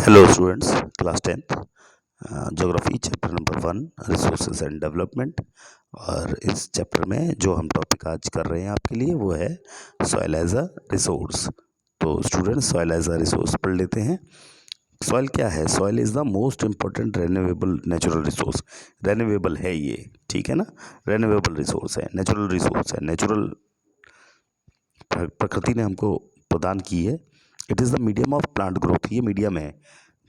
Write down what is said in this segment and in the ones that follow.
Hello students, class 10th geography chapter number 1 resources and development. और इस chapter में जो हम टॉपिक आज कर रहे हैं आपके लिए वो है सॉइल एज अ रिसोर्स। तो students, soil as a resource पढ़ लेते हैं। सॉइल क्या है? Soil is the most important renewable natural resource. Renewable है ये, ठीक है ना। रेन्यूएबल रिसोर्स है, नेचुरल रिसोर्स है, नेचुरल प्रकृति ने हमको प्रदान की है। It is the medium of plant growth. ये मीडियम है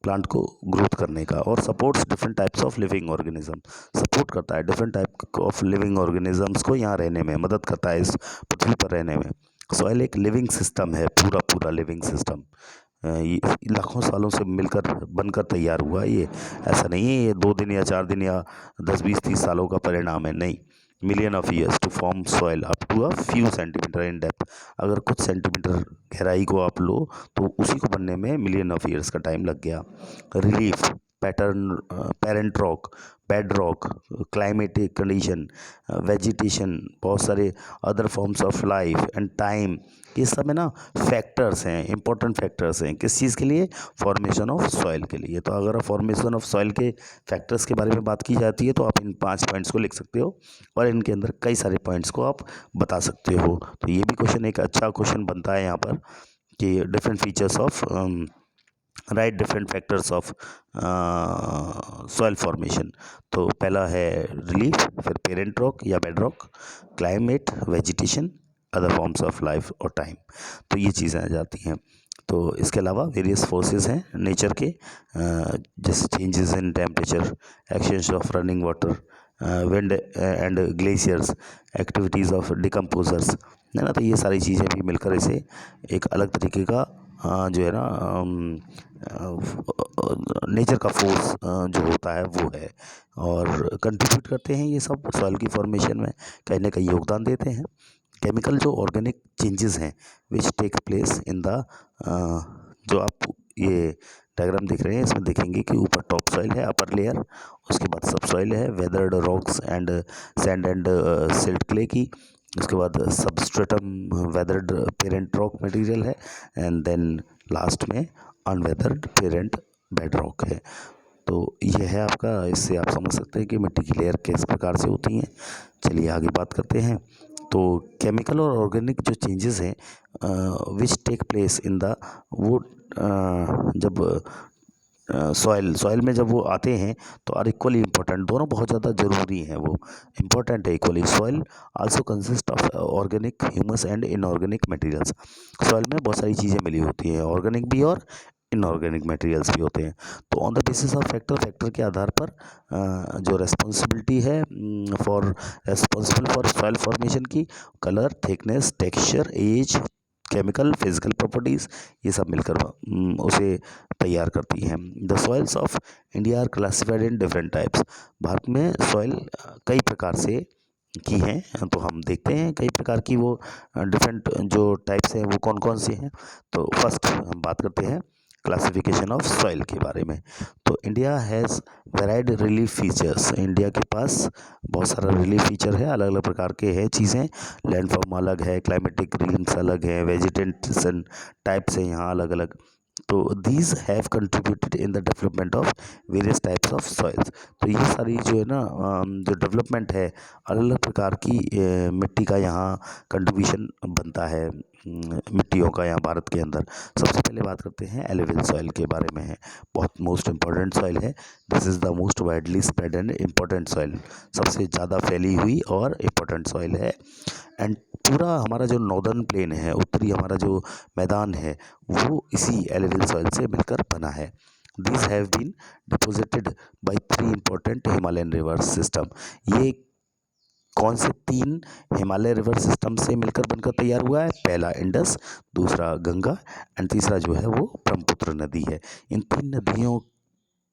प्लांट को ग्रोथ करने का और supports different types of living organism. Support करता है different type of living organisms को यहाँ रहने में, मदद करता है इस पृथ्वी पर रहने में। सॉइल एक लिविंग सिस्टम है, पूरा पूरा लिविंग सिस्टम। ये लाखों सालों से मिलकर बनकर तैयार हुआ है ये। ऐसा नहीं है ये 2 दिन या 4 दिन या 10 20 30 सालों का परिणाम है, नहीं। Million of years to form soil up to a few centimetre in depth. अगर कुछ सेंटीमीटर गहराई को आप लो तो उसी को बनने में मिलियन ऑफ ईयर्स का टाइम लग गया। Relief, pattern, parent rock, bed rock, climatic condition, vegetation, बहुत सारे other forms of life and time, ये सब है ना फैक्टर्स हैं, इंपॉर्टेंट फैक्टर्स हैं। किस चीज़ के लिए? फॉर्मेशन ऑफ सॉइल के लिए। तो अगर फॉर्मेशन ऑफ सॉइल के फैक्टर्स के बारे में बात की जाती है तो आप इन 5 पॉइंट्स को लिख सकते हो और इनके अंदर कई सारे पॉइंट्स को आप बता सकते हो। तो ये भी क्वेश्चन एक अच्छा क्वेश्चन बनता है यहाँ पर कि different features of right different factors of soil formation. तो पहला है रिलीफ, फिर पेरेंट रॉक या bed rock, climate, vegetation, other forms of life और टाइम। तो ये चीज़ें आ जाती हैं। तो इसके अलावा वेरियस फोर्सेस हैं नेचर के, जैसे changes in temperature, exchange of running water, wind and glaciers, activities of decomposers, है ना। तो ये सारी चीज़ें भी मिलकर इसे एक अलग तरीके का जो है ना नेचर का फोर्स जो होता है वो है और कंट्रीब्यूट करते हैं ये सब सॉइल की फॉर्मेशन में, कहीं ना कहीं योगदान देते हैं। केमिकल जो ऑर्गेनिक चेंजेस हैं which take place in the, जो आप ये डायग्राम देख रहे हैं इसमें देखेंगे कि ऊपर टॉप सॉइल है, अपर लेयर, उसके बाद सब सॉइल है, weathered rocks and sand and silt clay की, उसके बाद substratum weathered parent rock material है एंड देन लास्ट में अनवेदर्ड पेरेंट बेड रॉक है। तो ये है आपका, इससे आप समझ सकते हैं कि मिट्टी की लेयर किस प्रकार से होती हैं। चलिए आगे बात करते हैं। तो केमिकल और ऑर्गेनिक जो चेंजेस हैं which take place in the, वो जब सॉइल में जब वो आते हैं तो आर इक्वली इम्पोर्टेंट, दोनों बहुत ज़्यादा ज़रूरी हैं, वो इम्पोर्टेंट है equally. Soil also consist of organic, humus and inorganic materials. Soil में बहुत सारी चीज़ें मिली होती हैं, ऑर्गेनिक भी और इनऑर्गेनिक मटेरियल्स भी होते हैं। तो on the basis of factor के आधार पर जो रेस्पॉन्सिबिलिटी है रिस्पॉन्सिबल फॉर सॉइल फॉर्मेशन की, colour, thickness, texture, age, chemical, physical properties, ये सब मिलकर उसे तैयार करती हैं। The soils of India are classified in different types. Bharat में सॉइल कई प्रकार से की हैं, तो हम देखते हैं कई प्रकार की वो डिफरेंट जो टाइप्स हैं वो कौन कौन से हैं। तो फर्स्ट हम बात करते हैं क्लासिफिकेशन ऑफ सॉइल के बारे में। तो India has varied relief features. India के पास बहुत सारा रिलीफ फीचर है, अलग अलग प्रकार के हैं चीज़ें। लैंडफॉर्म अलग है, क्लाइमेटिक रीजन्स अलग हैं, वेजिटेशन टाइप्स हैं यहाँ अलग अलग। तो these have contributed in the development of various types of soils. तो ये सारी जो है ना जो डेवलपमेंट है, अलग अलग प्रकार की मिट्टी का यहाँ कंट्रीब्यूशन बनता है, मिट्टियों का यहाँ भारत के अंदर। सबसे पहले बात करते हैं एलुवियल सॉइल के बारे में है, बहुत मोस्ट इंपॉर्टेंट सॉइल है। This is the most widely spread and important soil, सबसे ज़्यादा फैली हुई और इम्पोर्टेंट सॉइल है। एंड पूरा हमारा जो नॉर्दर्न प्लेन है, उत्तरी हमारा जो मैदान है, वो इसी एलुवियल सॉइल से मिलकर बना है। These have been deposited by 3 important Himalayan river system। ये कौन से 3 हिमालय रिवर सिस्टम से मिलकर बनकर तैयार हुआ है? पहला इंडस, दूसरा गंगा एंड तीसरा जो है वो ब्रह्मपुत्र नदी है। इन 3 नदियों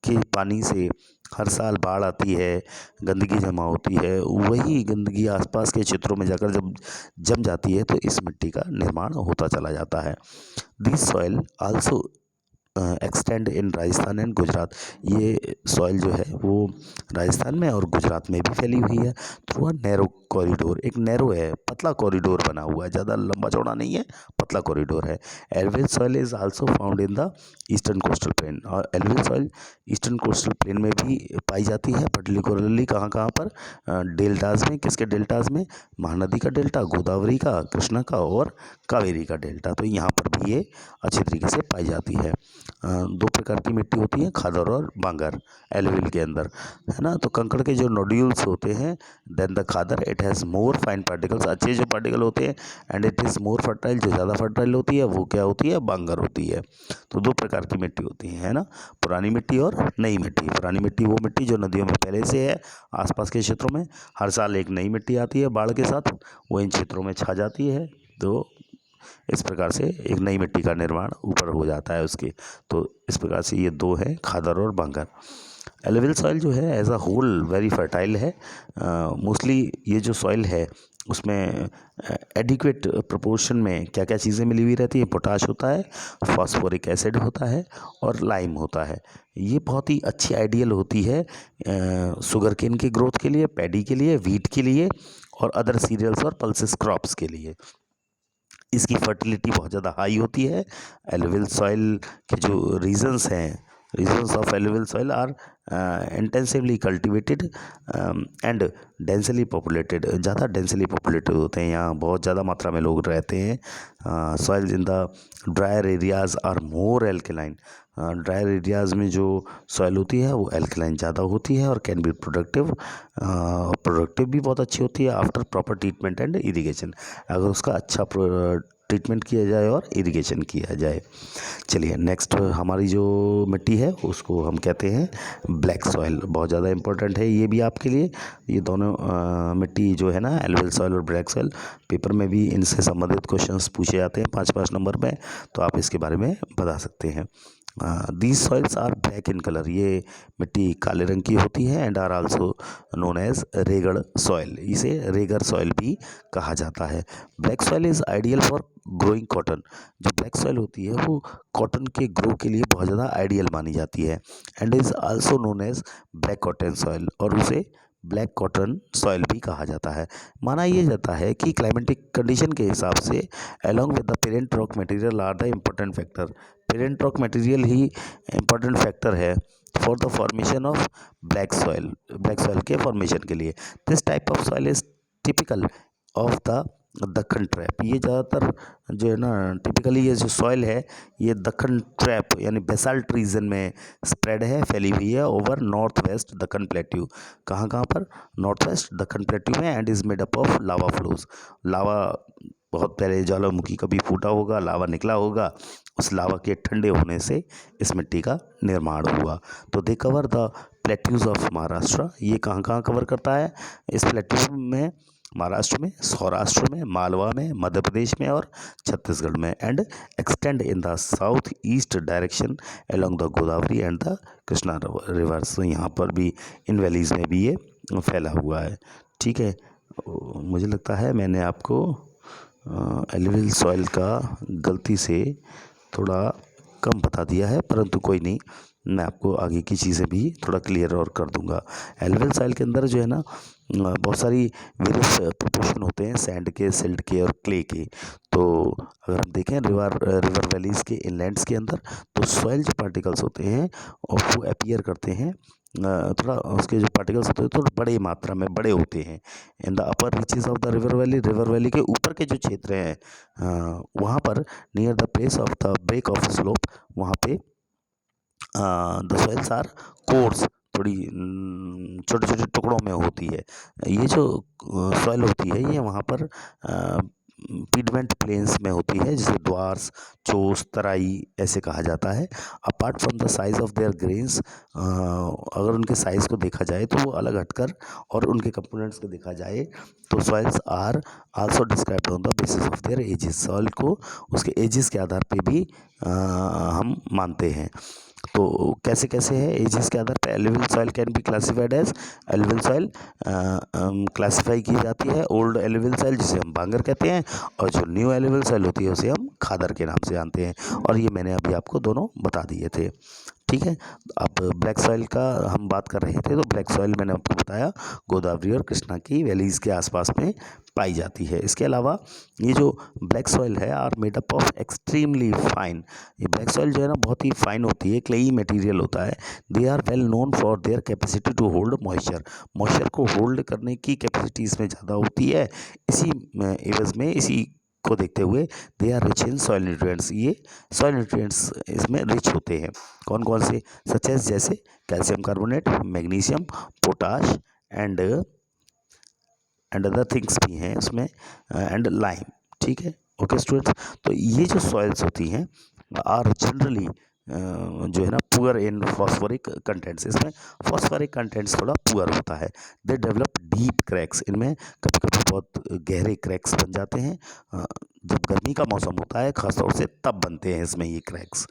के पानी से हर साल बाढ़ आती है, गंदगी जमा होती है, वही गंदगी आसपास के क्षेत्रों में जाकर जब जम जाती है तो इस मिट्टी का निर्माण होता चला जाता है। This soil also extend in Rajasthan and Gujarat. ये सॉइल जो है वो राजस्थान में और गुजरात में भी फैली हुई है थ्रू अ नैरो कॉरिडोर, एक नैरो है, पतला कॉरिडोर बना हुआ है, ज़्यादा लंबा चौड़ा नहीं है, पतला कॉरिडोर है। Alluvial soil is also found in the eastern coastal plain, और alluvial soil eastern coastal plain में भी पाई जाती है, पर्टिकुलरली कहाँ कहाँ पर, डेल्टाज में। किसके डेल्टाज में? महानदी का डेल्टा, गोदावरी का, कृष्णा का और कावेरी का डेल्टा। तो यहाँ पर भी ये अच्छे तरीके से पाई जाती है। दो प्रकार की मिट्टी होती है, खादर और बांगर, एल्वियल के अंदर, है ना। तो कंकड़ के जो नोड्यूल्स होते हैं, then the khadar, it has more fine particles, अच्छे जो पार्टिकल होते हैं, and it is more fertile, जो ज़्यादा फर्टाइल होती है वो क्या होती है? बांगर होती है। तो दो प्रकार की मिट्टी होती है ना, पुरानी मिट्टी और नई मिट्टी। पुरानी मिट्टी वो मिट्टी जो नदियों में पहले से है, आसपास के क्षेत्रों में हर साल एक नई मिट्टी आती है बाढ़ के साथ, वो इन क्षेत्रों में छा जाती है। तो इस प्रकार से एक नई मिट्टी का निर्माण ऊपर हो जाता है उसके। तो इस प्रकार से ये दो हैं, खादर और बांगर। एलुवियल सॉइल जो है as a whole very fertile है। मोस्टली ये जो सॉइल है उसमें एडिक्वेट प्रोपोर्शन में क्या क्या चीज़ें मिली हुई रहती है? पोटाश होता है, फास्फोरिक एसिड होता है और लाइम होता है। ये बहुत ही अच्छी आइडियल होती है शुगर केन की ग्रोथ के लिए, पैडी के लिए, वीट के लिए और अदर सीरियल्स और पल्सेस क्रॉप्स के लिए। इसकी फर्टिलिटी बहुत ज़्यादा हाई होती है। एलुवियल सॉइल के जो रीजन्स हैं, regions of alluvial soil are intensively cultivated and densely populated, ज़्यादा डेंसली पॉपुलेटेड होते हैं, यहाँ बहुत ज़्यादा मात्रा में लोग रहते हैं। Soils in the drier areas are more alkaline, drier areas में जो सॉइल होती है वो एल्कलाइन ज़्यादा होती है और कैन बी प्रोडक्टिव, प्रोडक्टिव भी बहुत अच्छी होती है after proper treatment and irrigation, अगर उसका अच्छा ट्रीटमेंट किया जाए और इरिगेशन किया जाए। चलिए नेक्स्ट हमारी जो मिट्टी है उसको हम कहते हैं ब्लैक सॉइल। बहुत ज़्यादा इंपॉर्टेंट है ये भी आपके लिए। ये दोनों मिट्टी जो है ना, एलुवियल सॉइल और ब्लैक सॉइल, पेपर में भी इनसे संबंधित क्वेश्चंस पूछे जाते हैं 5-5 नंबर में, तो आप इसके बारे में बता सकते हैं। These soils are black in colour, ये मिट्टी काले रंग की होती है, and are also known as regur soil, इसे रेगर सॉइल भी कहा जाता है। Black soil is ideal for growing cotton, जो ब्लैक सॉइल होती है वो कॉटन के ग्रो के लिए बहुत ज़्यादा आइडियल मानी जाती है, and is also known as black cotton soil, और उसे ब्लैक कॉटन सॉइल भी कहा जाता है। माना यह जाता है कि क्लाइमेटिक कंडीशन के हिसाब से along with the parent rock material are the important factor, parent rock material ही इम्पोर्टेंट फैक्टर है for the formation of black soil, black soil के फॉर्मेशन के लिए। This type of soil is typical of the Deccan trap, ये ज़्यादातर जो है ना टिपिकली ये जो सॉइल है ये दक्कन ट्रैप यानी बेसाल्ट रीजन में स्प्रेड है, फैली हुई है over north west Deccan plateau. कहाँ कहाँ पर? नॉर्थ वेस्ट दक्कन प्लेट्यू में, and is made up of lava flows. Lava बहुत पहले ज्वालामुखी कभी फूटा होगा, लावा निकला होगा, उस लावा के ठंडे होने से इस मिट्टी का निर्माण हुआ। तो they cover the plateaus of Maharashtra, ये कहाँ कहाँ कवर करता है? इस प्लेट्यू में महाराष्ट्र में, सौराष्ट्र में, मालवा में, मध्य प्रदेश में और छत्तीसगढ़ में, and extend in the south east direction along the Godavari and the Krishna reverse. तो यहाँ पर भी इन वैलीज में भी ये फैला हुआ है। ठीक है, मुझे लगता है मैंने आपको एलुवियल सॉइल का गलती से थोड़ा कम बता दिया है, परंतु कोई नहीं, मैं आपको आगे की चीज़ें भी थोड़ा क्लियर और कर दूंगा। एलुवियल सॉइल के अंदर जो है ना बहुत सारी वेरियस प्रोपोर्शन होते हैं, सैंड के, सिल्ट के और क्ले के। तो अगर हम देखें रिवर वैलीज़ के इनलैंड्स के अंदर, तो सॉइल जो पार्टिकल्स होते हैं और वो अपीयर करते हैं, थोड़ा उसके जो पार्टिकल्स होते हैं थोड़ा बड़े मात्रा में बड़े होते हैं in the upper reaches of the river valley. River valley के ऊपर के जो क्षेत्र हैं वहाँ पर near the place of the break of slope, वहाँ पे द सॉइल्स आर कोर्स, थोड़ी छोटे छोटे टुकड़ों में होती है। ये जो सॉइल होती है ये वहाँ पर पीडमेंट प्लेन्स में होती है, जिसे द्वार्स, चोस, तराई ऐसे कहा जाता है। Apart from the size of their grains, अगर उनके साइज़ को देखा जाए तो वो अलग हटकर, और उनके कंपोनेंट्स को देखा जाए तो soils are also described on the basis of their ages, soil को उसके एजेस के आधार पे भी हम मानते हैं। तो कैसे कैसे है एजेस के आधार पे? Alluvial soil can be classified as, alluvial soil classify की जाती है ओल्ड एलुवियल सॉइल जिसे हम बांगर कहते हैं, और जो न्यू एलुवियल सॉइल होती है उसे हम खादर के नाम से जानते हैं, और ये मैंने अभी आपको दोनों बता दिए थे। ठीक है। अब ब्लैक सॉइल का हम बात कर रहे थे, तो ब्लैक सॉइल मैंने आपको बताया गोदावरी और कृष्णा की वैलीज़ के आसपास में पाई जाती है। इसके अलावा ये जो ब्लैक सॉइल है are made up of extremely fine, ये ब्लैक सॉइल जो है ना बहुत ही फाइन होती है, क्लेई मटेरियल होता है। They are well known for their capacity to hold moisture, moisture को होल्ड करने की कैपेसिटी इसमें ज़्यादा होती है। इसी एवज में, इसी को देखते हुए they are rich in soil nutrients, ये सॉइल न्यूट्रिएंट्स इसमें रिच होते हैं। कौन कौन से? सच एज जैसे calcium carbonate, magnesium, potash and other things भी हैं उसमें, एंड लाइम। ठीक है, ओके स्टूडेंट्स। तो ये जो सॉइल्स होती हैं आर जनरली जो है ना पुअर इन फॉस्फोरिक कंटेंट्स, इसमें फॉस्फोरिक कंटेंट्स थोड़ा पुअर होता है। दे डेवलप डीप क्रैक्स, इनमें कभी कभी बहुत गहरे क्रैक्स बन जाते हैं। जब गर्मी का मौसम होता है खासतौर से तब बनते हैं इसमें ये cracks,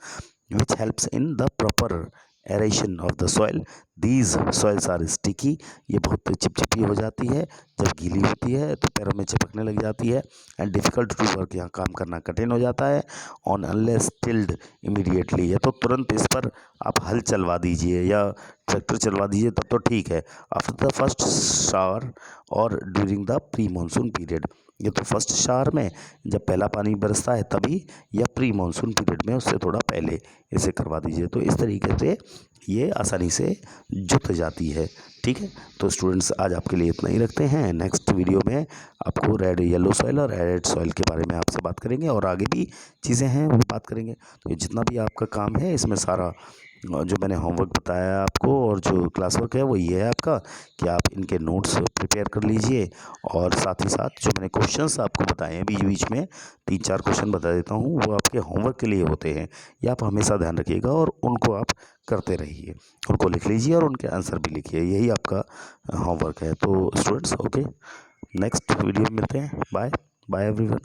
which helps in the proper aeration of the soil. These soils are sticky, ये बहुत चिपचिपी हो जाती है, जब गीली होती है तो पैरों में चिपकने लग जाती है। एंड डिफ़िकल्ट टू वर्क, यहाँ काम करना कठिन हो जाता है। ऑन अनलेस टिल्ड इमीडिएटली, या तो तुरंत इस पर आप हल चलवा दीजिए या ट्रैक्टर चलवा दीजिए तब तो ठीक है। आफ्टर द फर्स्ट शावर और during the pre monsoon period, ये तो फर्स्ट शावर में जब पहला पानी बरसता है तभी, या प्री मानसून पीरियड में उससे थोड़ा पहले इसे करवा दीजिए, तो इस तरीके से ये आसानी से जुत जाती है। ठीक है, तो स्टूडेंट्स आज आपके लिए इतना ही रखते हैं। नेक्स्ट वीडियो में आपको रेड येलो सॉइल और रेड सॉइल के बारे में आपसे बात करेंगे, और आगे भी चीज़ें हैं वो बात करेंगे। तो ये जितना भी आपका काम है इसमें सारा जो मैंने होमवर्क बताया आपको और जो क्लास वर्क है वो ये है आपका, कि आप इनके नोट्स प्रिपेयर कर लीजिए, और साथ ही साथ जो मैंने क्वेश्चंस आपको बताए हैं बीच बीच में 3-4 क्वेश्चन बता देता हूँ, वो आपके होमवर्क के लिए होते हैं। ये आप हमेशा ध्यान रखिएगा और उनको आप करते रहिए, उनको लिख लीजिए और उनके आंसर भी लिखिए, यही आपका होमवर्क है। तो स्टूडेंट्स ओके, नेक्स्ट वीडियो में मिलते हैं। Bye bye everyone.